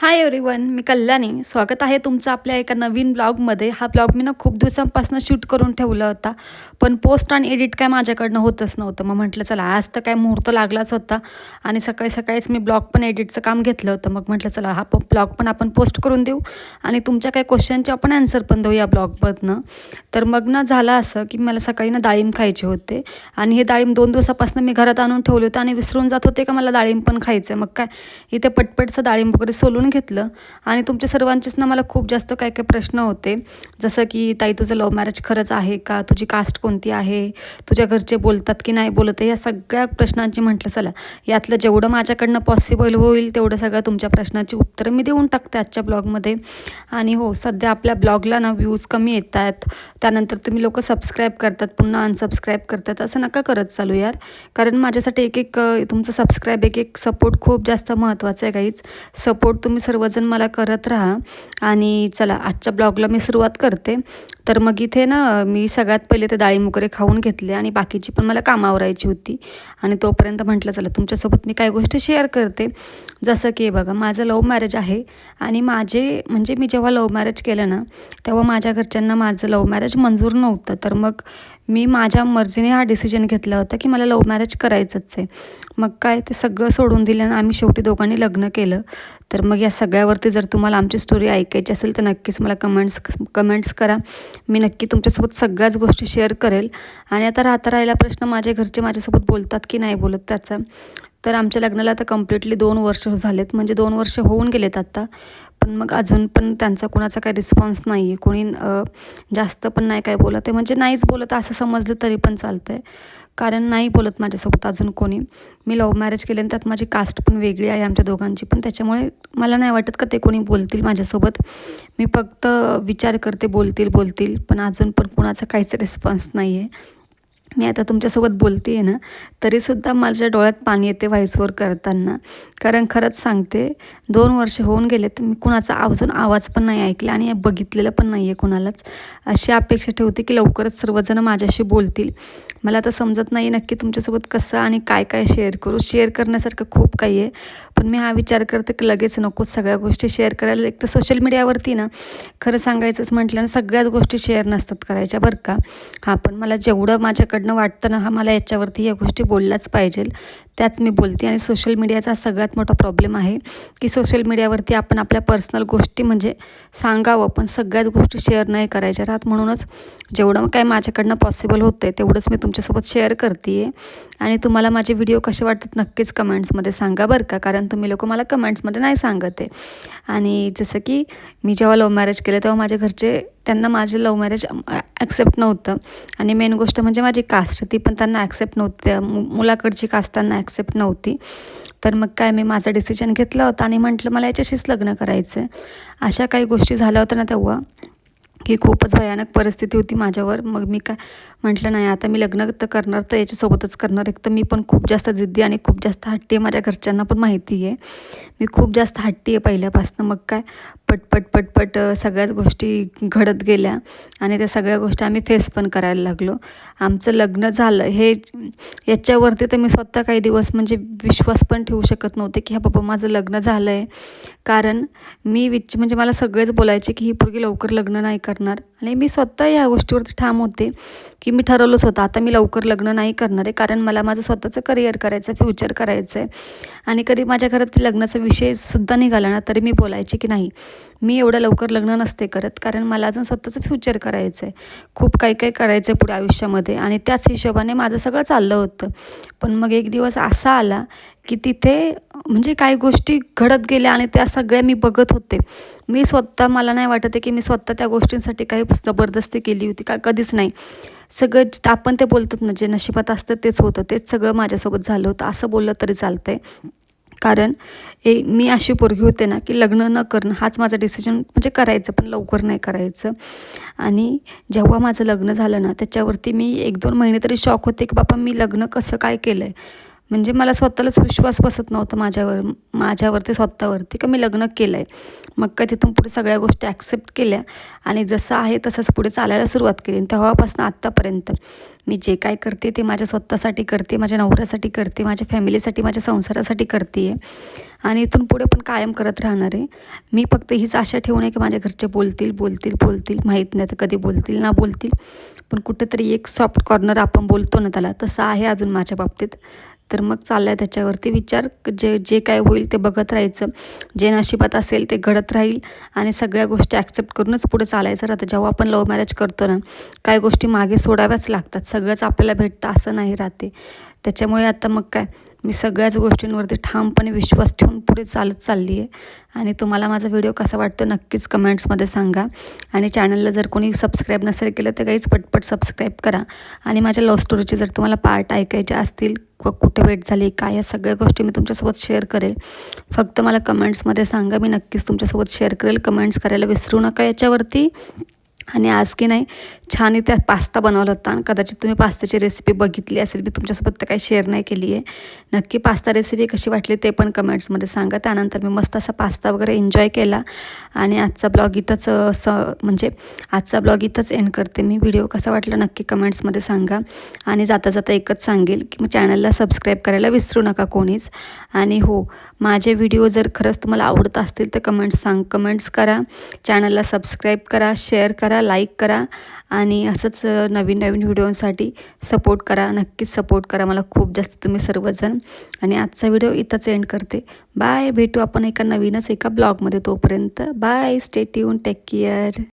Hi everyone, मी कल्याणी. स्वागत आहे तुमचं आपल्या एका नवीन ब्लॉगमध्ये. हा ब्लॉग मी खूप दिवसांपासून शूट करून ठेवला होता, पण पोस्ट आणि एडिट काय माझ्याकडनं होतच नव्हतं. मग म्हटलं चला आज तर काय मुहूर्त लागलाच होता आणि सकाळी सकाळीच मी ब्लॉग पण एडिटचं काम घेतलं होतं. मग म्हटलं चला हा ब्लॉग पण आपण पोस्ट करून देऊ आणि तुमच्या काही क्वेश्चनचे आपण आन्सर पण देऊ या ब्लॉगमधनं. तर मग झालं असं की मला सकाळी डाळिंब खायचे होते आणि हे डाळिंब 2 दिवसापासून मी घरात आणून ठेवले होते आणि विसरून जात होते का मला डाळिंब पण खायचं आहे. मग काय इथे पटपटचं डाळिंब वगैरे सोलून घेतलं आणि तुमच्या सर्वांचेच मला खूप जास्त काय काय प्रश्न होते, जसं की ताई तुझं लव्ह मॅरेज खरंच आहे का, तुझी कास्ट कोणती आहे, तुझ्या घरचे बोलतात की नाही बोलत आहे, या सगळ्या प्रश्नांची म्हटलं चला यातलं जेवढं माझ्याकडनं पॉसिबल होईल तेवढं सगळं तुमच्या प्रश्नांची उत्तरं मी देऊन टाकते आजच्या ब्लॉगमध्ये. आणि हो, सध्या आपल्या ब्लॉगला व्ह्यूज कमी येत आहेत, त्यानंतर तुम्ही लोक सबस्क्राईब करतात पुन्हा अनसबस्क्राईब करतात. असं नका करत चालू यार, कारण माझ्यासाठी एक एक तुमचं सबस्क्राईब एक एक सपोर्ट खूप जास्त महत्त्वाचं आहे. काहीच सपोर्ट तुम्ही सर्वजण मला करत राहा. आणि चला आजच्या ब्लॉगला मी सुरुवात करते. तर मग इथे मी सगळ्यात पहिले ते डाळिंब वगैरे खाऊन घेतले आणि बाकीची पण मला कामं आवरायची होती आणि तोपर्यंत म्हटलं चला तुमच्यासोबत मी काही गोष्टी शेअर करते. जसं की बघा, माझं लव्ह मॅरेज आहे आणि म्हणजे मी जेव्हा लव्ह मॅरेज केलं तेव्हा माझ्या घरच्यांना माझं लव्ह मॅरेज मंजूर नव्हतं. तर मग मी माझ्या मर्जीने हा डिसिजन घेतला होता की मला लव्ह मॅरेज करायचंच आहे. मग काय ते सगळं सोडून दिलं आणि आम्ही शेवटी दोघांनी लग्न केलं. तर मग या सगळ्यावरती जर तुम्हाला आमची स्टोरी ऐकायची असेल तर नक्कीच मला कमेंट्स करा. मी नक्की तुमच्यासोबत सगळ्याच गोष्टी शेअर करेल. आणि आता राहिला प्रश्न माझे घरचे माझ्यासोबत बोलतात की नाही बोलत त्याचा. तर आमच्या लग्नाला आता कम्प्लिटली 2 वर्ष झालेत, म्हणजे 2 वर्ष होऊन गेलेत आता. पण मग अजून पण त्यांचा कोणाचा काही रिस्पॉन्स नाही आहे. कोणी जास्त पण नाही काय बोलत आहे, म्हणजे नाहीच बोलत असं समजलं तरी पण चालतं आहे, कारण नाही बोलत माझ्यासोबत अजून कोणी. मी लव्ह मॅरेज केले आणि त्यात माझी कास्ट पण वेगळी आहे आमच्या दोघांची पण, त्याच्यामुळे मला नाही वाटत का ते कोणी बोलतील माझ्यासोबत. मी फक्त विचार करते बोलतील, पण अजून पण कोणाचा काहीच रिस्पॉन्स नाही आहे. मी आता तुमच्यासोबत बोलते आहे तरीसुद्धा माझ्या डोळ्यात पाणी येते व्हॉइसवर करताना, कारण खरंच सांगते 2 वर्ष होऊन गेले तर मी कुणाचा अजून आवाज पण नाही ऐकला आणि बघितलेलं पण नाही आहे कुणालाच. अशी अपेक्षा ठेवते की लवकरच सर्वजण माझ्याशी बोलतील. मला आता समजत नाही नक्की तुमच्यासोबत कसं आणि काय काय शेअर करू. शेअर करण्यासारखं खूप काही आहे, पण मी हा विचार करते की लगेच नकोच सगळ्या गोष्टी शेअर करायला. एक तर सोशल मीडियावरती खरं सांगायचंच म्हटलं सगळ्याच गोष्टी शेअर नसतात करायच्या बरं का. हां, पण मला जेवढं माझ्याकडनं वाटतं मला याच्यावरती या गोष्टी बोलल्याच पाहिजे, त्याच मी बोलते. आणि सोशल मीडियाचा सगळ्यात मोठा प्रॉब्लेम आहे की सोशल मीडियावरती आपण आपल्या पर्सनल गोष्टी सांगावं, पण सगळ्याच गोष्टी शेअर नाही करायच्या राहत. म्हणूनच जेवढं काय माझ्याकडनं पॉसिबल होतं आहे तेवढंच मी तुमच्यासोबत शेअर करते आहे. आणि तुम्हाला माझे व्हिडिओ कसे वाटतात नक्कीच कमेंट्समध्ये सांगा बरं का, कारण तुम्ही लोक मला कमेंट्समध्ये नाही सांगत आहे. आणि जसं की मी जेव्हा लव्ह मॅरेज केलं तेव्हा माझ्या घरचे त्यांना माझे लव्ह मॅरेज ॲक्सेप्ट नव्हतं. आणि मेन गोष्ट म्हणजे माझी कास्ट ती पण त्यांना ॲक्सेप्ट नव्हती, मुलाकडची कास्ट त्यांना ॲक्सेप्ट नव्हती. तर मग काय मी माझा डिसिजन घेतला होता आणि म्हटलं मला याच्याशीच लग्न करायचं आहे. अशा काही गोष्टी झाल्या होत्या तेव्हा की खूपच भयानक परिस्थिती होती माझ्यावर. मग मी काय म्हटलं नाही, आता मी लग्न तर करणार तर याच्यासोबतच करणार. एक तर मी पण खूप जास्त जिद्दी आणि खूप जास्त हट्टी आहे, माझ्या घरच्यांना पण माहिती आहे मी खूप जास्त हट्टी आहे पहिल्यापासून. मग काय पटपट सगळ्याच गोष्टी घडत गेल्या आणि त्या सगळ्या गोष्टी आम्ही फेस पण करायला लागलो. आमचं लग्न झालं याच्यावरती तर मी स्वतः काही दिवस विश्वास पण ठेवू शकत नव्हते की बाबा माझं लग्न झालं आहे. कारण मी मला सगळेच बोलायचे की ही पोरगी लवकर लग्न नाही करणार, आणि मी स्वतः ह्या गोष्टीवरती ठाम होते की मी ठरवलंच होतं आता मी लवकर लग्न नाही करणार आहे, कारण मला माझं स्वतःचं करिअर करायचं आहे, फ्युचर करायचं आहे. आणि कधी माझ्या घरात लग्नाचा विषयसुद्धा निघाला तरी मी बोलायचे की नाही, मी एवढं लवकर लग्न नसते करत, कारण मला अजून स्वतःचं फ्युचर करायचं आहे, खूप काही करायचं आहे पुढे आयुष्यामध्ये. आणि त्याच हिशोबाने माझं सगळं चाललं होतं. पण मग एक दिवस असा आला की तिथे काही गोष्टी घडत गेल्या आणि त्या सगळ्या मी बघत होते. मी स्वतः मला नाही वाटत आहे की मी स्वतः त्या गोष्टींसाठी काही जबरदस्ती केली होती का, कधीच नाही. सगळं आपण ते बोलतात जे नशिबात असतं तेच होतं, तेच सगळं माझ्यासोबत झालं होतं असं बोललं तरी चालतं आहे. कारण मी अशी पोरगी होते की लग्न न करणं हाच माझा डिसिजन, करायचं पण लवकर नाही करायचं. आणि जेव्हा माझं लग्न झालं त्याच्यावरती मी 1-2 महिने तरी शॉक होते की बाबा मी लग्न कसं काय केलं आहे. म्हणजे मला स्वतःलाच विश्वास बसत नव्हता माझ्यावरती स्वतःवरती का मी लग्न केलं आहे. मग काय तिथून पुढे सगळ्या गोष्टी ॲक्सेप्ट केल्या आणि जसं आहे तसंच पुढे चालायला सुरुवात केली. आणि तेव्हापासून आत्तापर्यंत मी जे काय करते ते माझ्या स्वतःसाठी करते, माझ्या नवऱ्यासाठी करते, माझ्या फॅमिलीसाठी, माझ्या संसारासाठी करते आहे आणि इथून पुढे पण कायम करत राहणार आहे. मी फक्त हीच आशा ठेवून आहे की माझ्या घरचे बोलतील बोलतील बोलतील, माहीत नाही तर कधी बोलतील ना बोलतील, पण कुठेतरी एक सॉफ्ट कॉर्नर आपण बोलतो ना त्याला, तसं आहे अजून माझ्या बाबतीत. तर मग चाललं आहे त्याच्यावरती विचार, जे जे काय होईल ते बघत राहायचं, जे नशिबात असेल ते घडत राहील आणि सगळ्या गोष्टी ॲक्सेप्ट करूनच पुढे चालायचं राहतं. जेव्हा आपण लव्ह मॅरेज करतो ना, काही गोष्टी मागे सोडाव्याच लागतात, सगळंच आपल्याला भेटतं असं नाही राहते. त्याच्यामुळे आता मग काय, मी सगळ्याच गोष्टींवरती ठामपणे विश्वास ठेवून पुढे चालत चालली आहे. आणि तुम्हाला माझा व्हिडिओ कसा वाटतो नक्कीच कमेंट्समध्ये सांगा. आणि चॅनलला जर कोणी सबस्क्राईब नसेल केलं तर काहीच पटपट सबस्क्राईब करा. आणि माझ्या लव्ह स्टोरीचे जर तुम्हाला पार्ट ऐकायचे असतील, कुठे भेट झाली काय, या सगळ्या गोष्टी मी तुमच्यासोबत शेअर करेल. फक्त मला कमेंट्समध्ये सांगा, मी नक्कीच तुमच्यासोबत शेअर करेल. कमेंट्स करायला विसरू नका याच्यावरती. आणि आज की नाही छान इथे पास्ता बनवला होता आणि कदाचित तुम्ही पास्त्याची रेसिपी बघितली असेल, मी तुमच्यासोबत तर काही शेअर नाही केली आहे. नक्की पास्ता रेसिपी कशी वाटली ते पण कमेंट्समध्ये सांगा. त्यानंतर मी मस्त असा पास्ता वगैरे एन्जॉय केला आणि आजचा ब्लॉग इथंच आजचा ब्लॉग इथंच एंड करते मी. व्हिडिओ कसा वाटला नक्की कमेंट्समध्ये सांगा. आणि जाता जाता एकच सांगेल की मग चॅनलला सबस्क्राईब करायला विसरू नका कोणीच. आणि हो, माझे व्हिडिओ जर खरंच तुम्हाला आवडत असतील तर कमेंट्स करा, चॅनलला सबस्क्राईब करा, शेअर करा, लाईक करा आणि असंच नवीन नवीन व्हिडिओसाठी सपोर्ट करा. नक्कीच सपोर्ट करा मला खूप जास्त तुम्ही सर्वजण. आणि आजचा व्हिडिओ इथंच एंड करते. बाय, भेटू आपण एका नवीनच एका ब्लॉगमध्ये. तोपर्यंत bye, stay tune, take care.